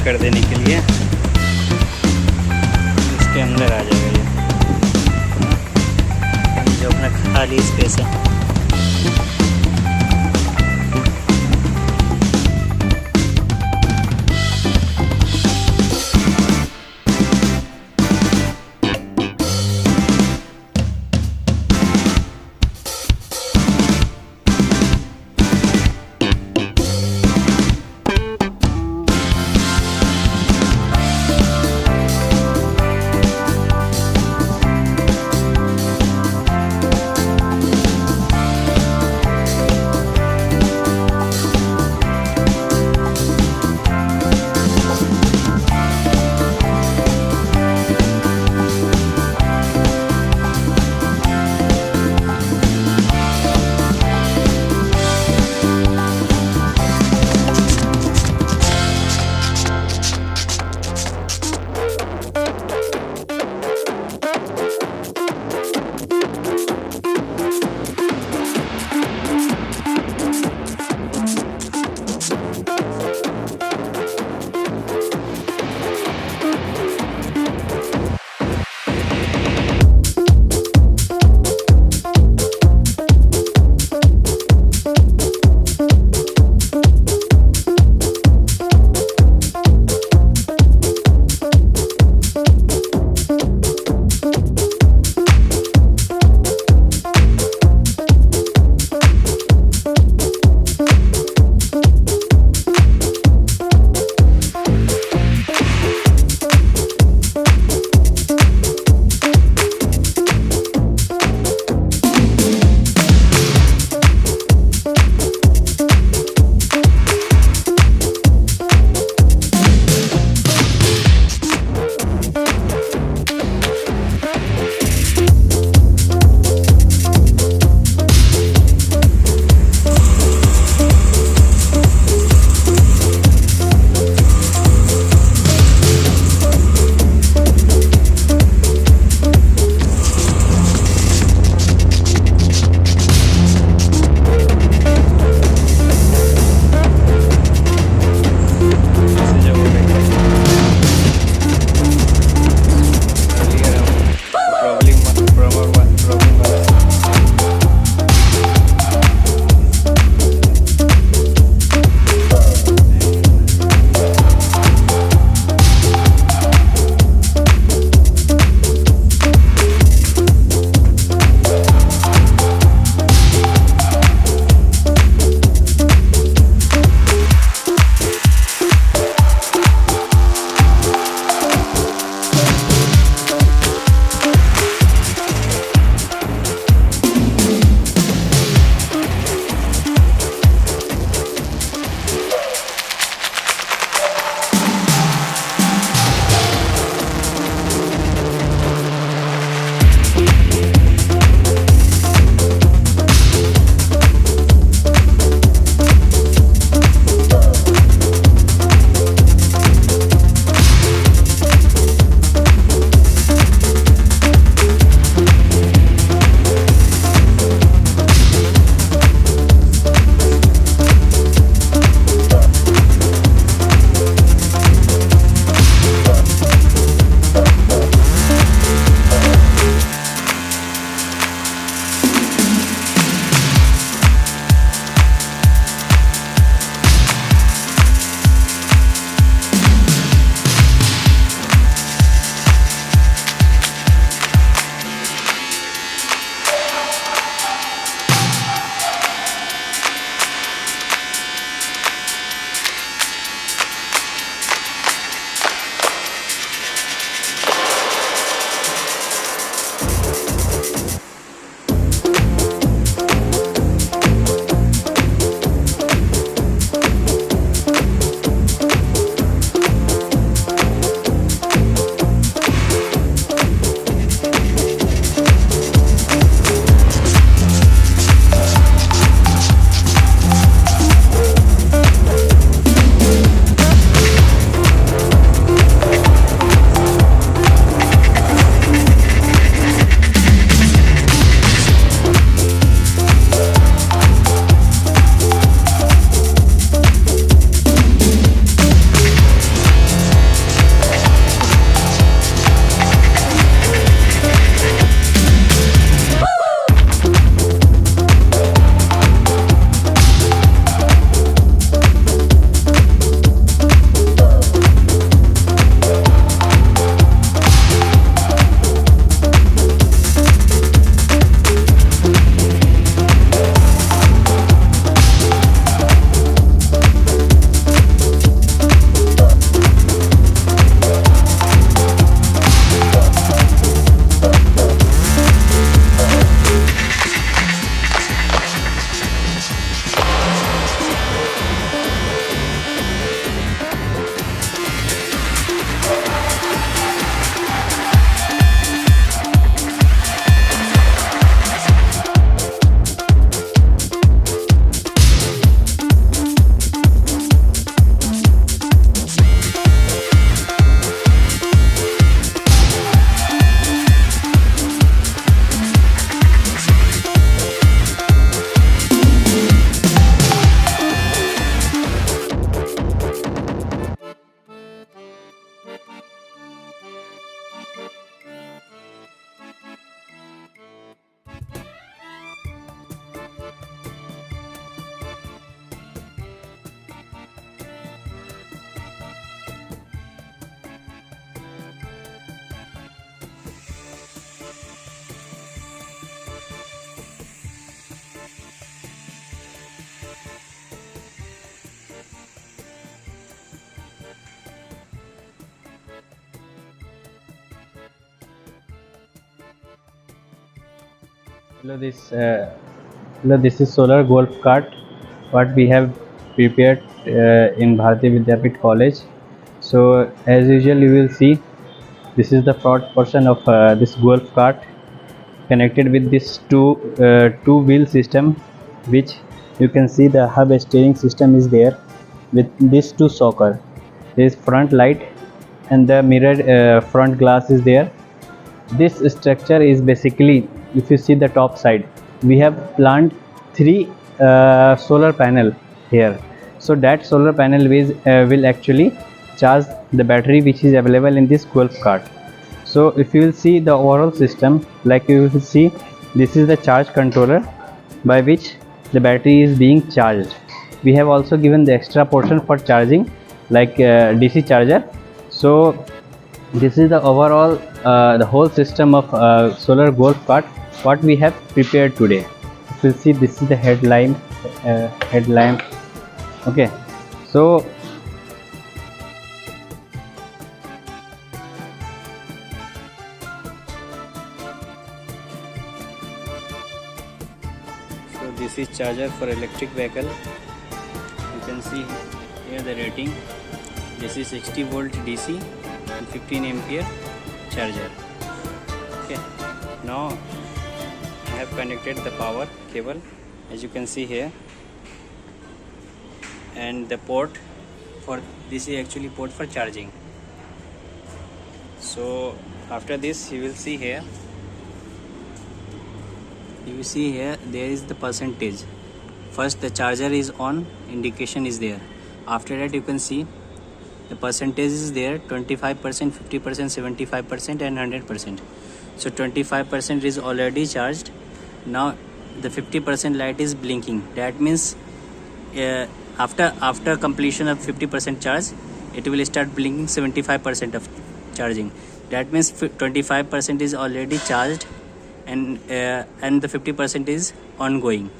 कर देने के लिए इसके अंदर आ जाएगा ये जो अपना खाली स्पेस है। Hello, this is solar golf cart. What we have prepared in Bharati Vidyapit College. So as usual, you will see this is the front portion of this golf cart connected with this two wheel system, which you can see the hub steering system is there with these two shocker. There is front light and the mirrored front glass is there. This structure is basically, if you see the top side, we have planted three solar panel here. So that solar panel will actually charge the battery which is available in this golf cart. So if you will see the overall system, like you will see, this is the charge controller by which the battery is being charged. We have also given the extra portion for charging, like DC charger. So this is the overall the whole system of solar golf cart what we have prepared today. If you see, this is the headlamp. Okay, so So this is charger for electric vehicle. You can see here the rating. This is 60 volt DC and 15 ampere charger. Okay. Now I have connected the power cable, as you can see here, and the port for this is actually port for charging. So after this, you will see here. You see here there is the percentage. First the charger is on, indication is there. After that you can see the percentage is there: 25%, 50%, 75% and 100%. So 25% is already charged. Now the 50% light is blinking. That means after completion of 50% charge, it will start blinking 75% of charging. That means 25% is already charged, and the 50% is ongoing.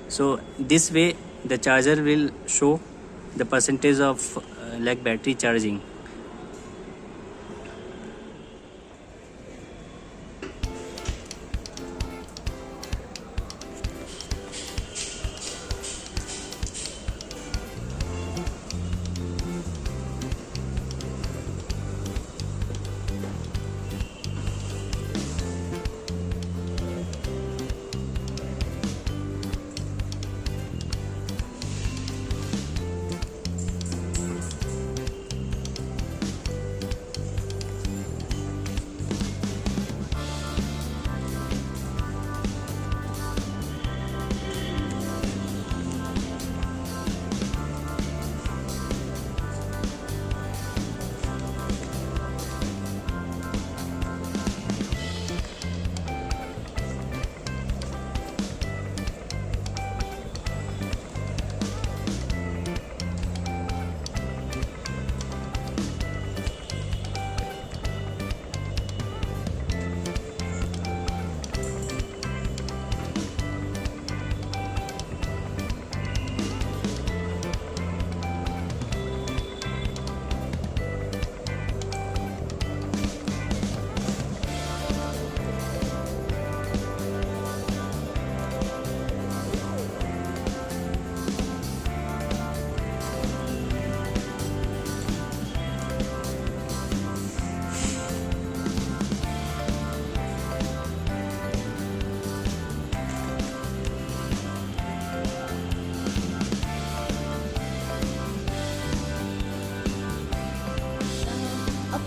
So this way the charger will show the percentage of like battery charging.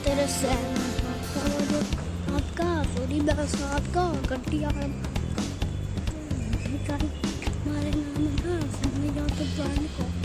तेरे San आपका पूरी बस आपका कटिया हमारे नाम है ना समझ जाओ तो